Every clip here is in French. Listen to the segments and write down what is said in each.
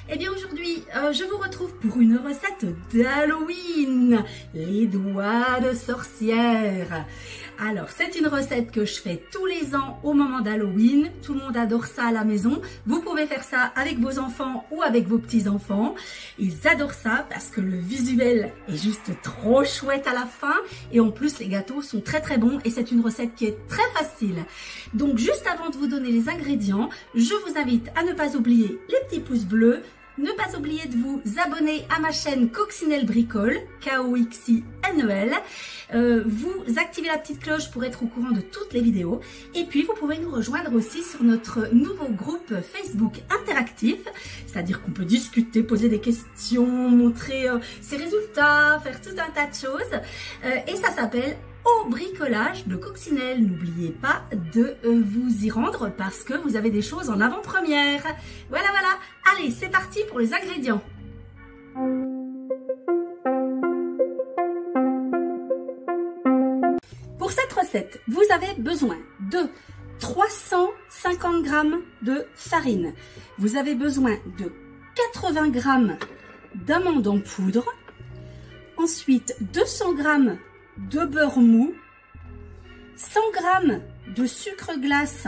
Eh bien aujourd'hui, je vous retrouve pour une recette d'Halloween, les doigts de sorcière. Alors, c'est une recette que je fais tous les ans au moment d'Halloween. Tout le monde adore ça à la maison. Vous pouvez faire ça avec vos enfants ou avec vos petits-enfants. Ils adorent ça parce que le visuel est juste trop chouette à la fin. Et en plus, les gâteaux sont très très bons et c'est une recette qui est très facile. Donc, juste avant de vous donner les ingrédients, je vous invite à ne pas oublier les petits pouces bleus. Ne pas oublier de vous abonner à ma chaîne Coccinelle Bricole, K-O-X-I-N-E-L. Vous activez la petite cloche pour être au courant de toutes les vidéos. Et puis, vous pouvez nous rejoindre aussi sur notre nouveau groupe Facebook interactif. C'est-à-dire qu'on peut discuter, poser des questions, montrer ses résultats, faire tout un tas de choses. Et ça s'appelle Au bricolage de Coccinelle. N'oubliez pas de vous y rendre parce que vous avez des choses en avant-première. Voilà, voilà. Allez, c'est parti pour les ingrédients. Pour cette recette, vous avez besoin de 350 g de farine. Vous avez besoin de 80 g d'amandes en poudre. Ensuite, 200 g de beurre mou, 100 g de sucre glace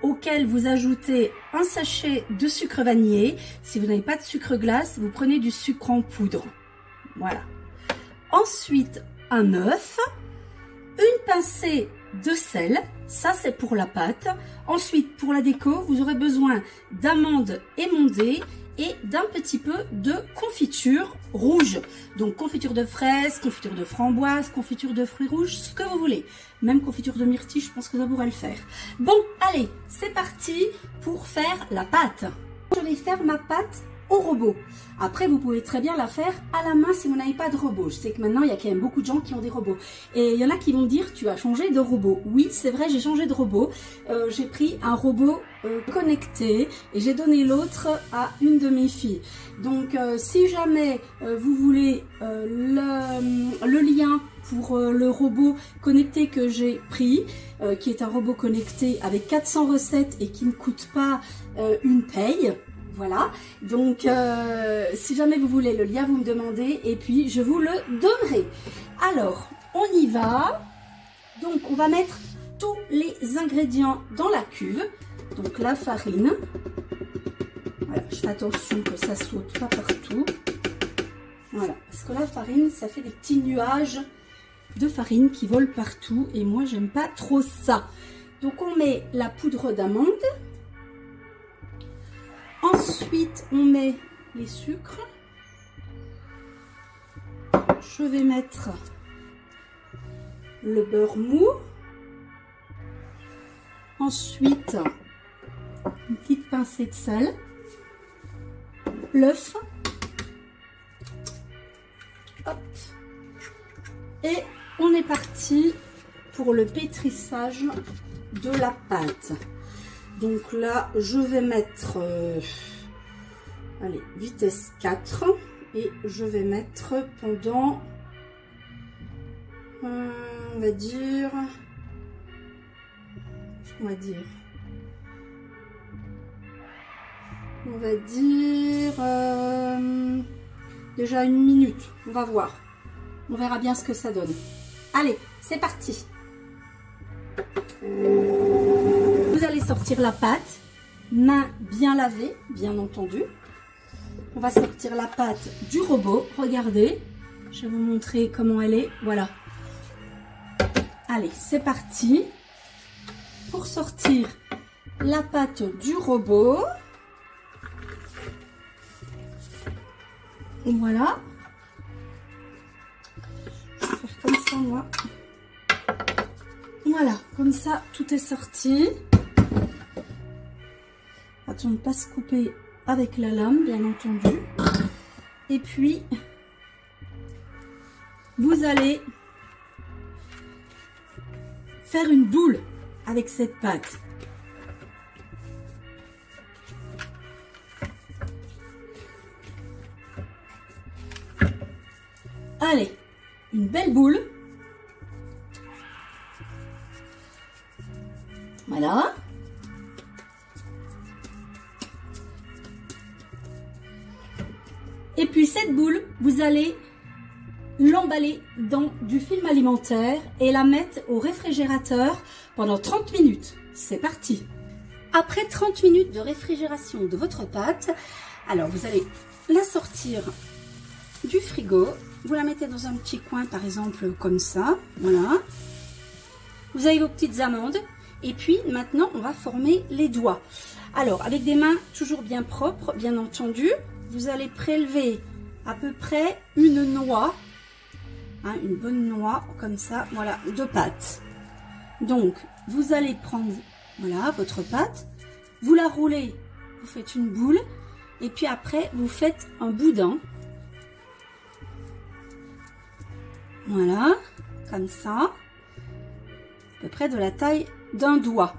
auquel vous ajoutez un sachet de sucre vanillé. Si vous n'avez pas de sucre glace, vous prenez du sucre en poudre. Voilà. Ensuite, un œuf, une pincée de sel, ça c'est pour la pâte. Ensuite, pour la déco, vous aurez besoin d'amandes émondées et d'un petit peu de confiture rouge. Donc confiture de fraises, confiture de framboise, confiture de fruits rouges, ce que vous voulez. Même confiture de myrtille, je pense que ça pourrait le faire. Bon, allez, c'est parti pour faire la pâte. Je vais faire ma pâte au robot. Après, vous pouvez très bien la faire à la main si vous n'avez pas de robot. Je sais que maintenant, il y a quand même beaucoup de gens qui ont des robots. Et il y en a qui vont dire, tu as changé de robot. Oui, c'est vrai, j'ai changé de robot. J'ai pris un robot connecté et j'ai donné l'autre à une de mes filles. Donc, si jamais vous voulez le lien pour le robot connecté que j'ai pris, qui est un robot connecté avec 400 recettes et qui ne coûte pas une paye. Voilà, donc si jamais vous voulez le lien, vous me demandez et puis je vous le donnerai. Alors, on y va. Donc, on va mettre tous les ingrédients dans la cuve. Donc, la farine. Voilà, je fais attention que ça saute pas partout. Voilà, parce que la farine, ça fait des petits nuages de farine qui volent partout et moi, j'aime pas trop ça. Donc, on met la poudre d'amande. Ensuite, on met les sucres. Je vais mettre le beurre mou. Ensuite, une petite pincée de sel. L'œuf. Hop. Et on est parti pour le pétrissage de la pâte. Donc là, je vais mettre, allez, vitesse 4 et je vais mettre pendant, on va dire, déjà 1 minute, on va voir. On verra bien ce que ça donne. Allez, c'est parti. Vous allez sortir la pâte, main bien lavée, bien entendu. On va sortir la pâte du robot. Regardez, je vais vous montrer comment elle est. Voilà. Allez, c'est parti. Pour sortir la pâte du robot. Voilà. Je vais faire comme ça, moi. Voilà, comme ça, tout est sorti. Attention de ne pas se couper avec la lame, bien entendu. Et puis, vous allez faire une boule avec cette pâte. Allez, une belle boule. Voilà. Et puis cette boule, vous allez l'emballer dans du film alimentaire et la mettre au réfrigérateur pendant 30 minutes. C'est parti. Après 30 minutes de réfrigération de votre pâte, alors vous allez la sortir du frigo. Vous la mettez dans un petit coin, par exemple, comme ça. Voilà. Vous avez vos petites amandes. Et puis, maintenant, on va former les doigts. Alors, avec des mains toujours bien propres, bien entendu, vous allez prélever à peu près une noix. Hein, une bonne noix, comme ça, voilà, de pâte. Donc, vous allez prendre, voilà, votre pâte. Vous la roulez, vous faites une boule. Et puis après, vous faites un boudin. Voilà, comme ça, à peu près de la taille d'un doigt.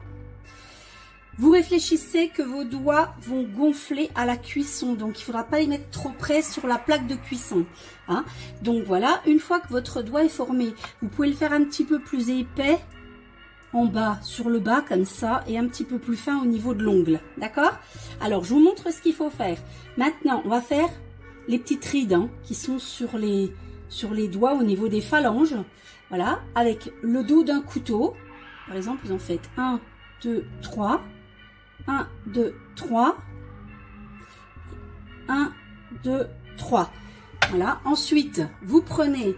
Vous réfléchissez que vos doigts vont gonfler à la cuisson, donc il ne faudra pas les mettre trop près sur la plaque de cuisson. Hein. Donc voilà, une fois que votre doigt est formé, vous pouvez le faire un petit peu plus épais en bas, sur le bas comme ça, et un petit peu plus fin au niveau de l'ongle. D'accord? Alors, je vous montre ce qu'il faut faire. Maintenant, on va faire les petites rides hein, qui sont sur les doigts au niveau des phalanges. Voilà, avec le dos d'un couteau. Par exemple, vous en faites 1, 2, 3. 1, 2, 3. 1, 2, 3. Voilà. Ensuite, vous prenez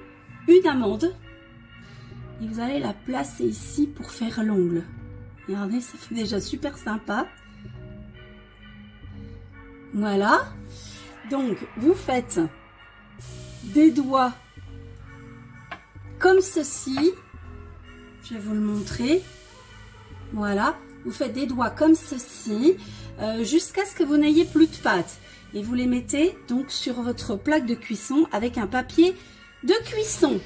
une amande et vous allez la placer ici pour faire l'ongle. Regardez, ça fait déjà super sympa. Voilà. Donc, vous faites des doigts comme ceci. Je vais vous le montrer. Voilà. Vous faites des doigts comme ceci jusqu'à ce que vous n'ayez plus de pâte. Et vous les mettez donc sur votre plaque de cuisson avec un papier de cuisson.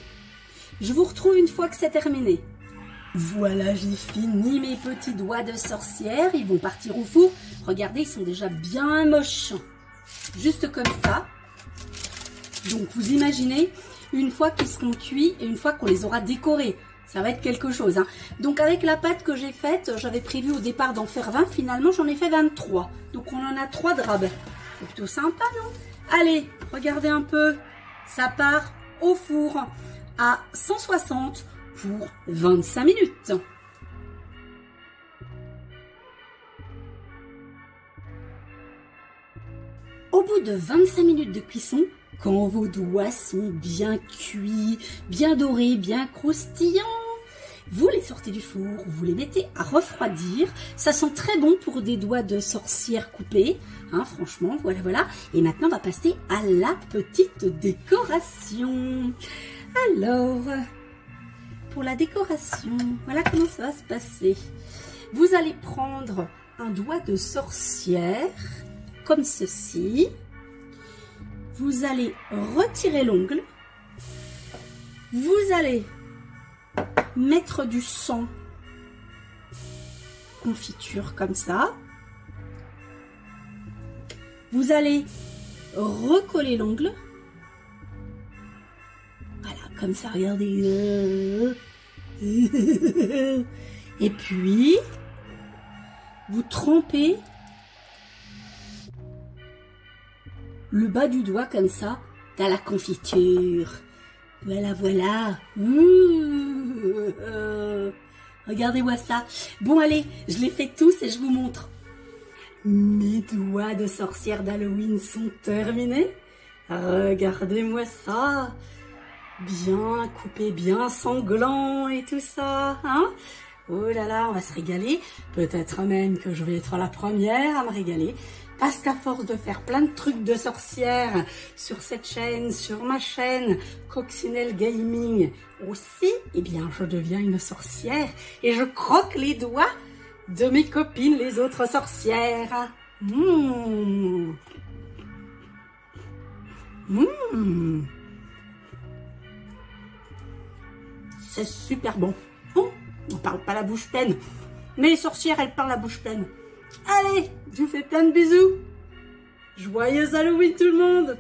Je vous retrouve une fois que c'est terminé. Voilà, j'ai fini mes petits doigts de sorcière. Ils vont partir au four. Regardez, ils sont déjà bien moches. Juste comme ça. Donc, vous imaginez, une fois qu'ils seront cuits et une fois qu'on les aura décorés. Ça va être quelque chose. Hein. Donc, avec la pâte que j'ai faite, j'avais prévu au départ d'en faire 20. Finalement, j'en ai fait 23. Donc, on en a 3 drabes. C'est plutôt sympa, non? Allez, regardez un peu. Ça part au four à 160 pour 25 minutes. Au bout de 25 minutes de cuisson, quand vos doigts sont bien cuits, bien dorés, bien croustillants, vous les sortez du four, vous les mettez à refroidir. Ça sent très bon pour des doigts de sorcière coupés. Hein, franchement, voilà, voilà. Et maintenant, on va passer à la petite décoration. Alors, pour la décoration, voilà comment ça va se passer. Vous allez prendre un doigt de sorcière, comme ceci. Vous allez retirer l'ongle. Vous allez mettre du sang confiture comme ça. Vous allez recoller l'ongle. Voilà, comme ça, regardez. Et puis, vous trempez le bas du doigt comme ça dans la confiture. Voilà, voilà. Regardez-moi ça. Bon, allez, je les fais tous et je vous montre. Mes doigts de sorcière d'Halloween sont terminés. Regardez-moi ça. Bien coupé, bien sanglant et tout ça. Hein? Oh là là, on va se régaler. Peut-être même que je vais être la première à me régaler. Parce qu'à force de faire plein de trucs de sorcière sur cette chaîne, sur ma chaîne, Coccinelle Gaming aussi, eh bien, je deviens une sorcière et je croque les doigts de mes copines, les autres sorcières. C'est super bon. On parle pas la bouche pleine, mais les sorcières, elles parlent la bouche pleine. Allez, je vous fais plein de bisous. Joyeux Halloween tout le monde!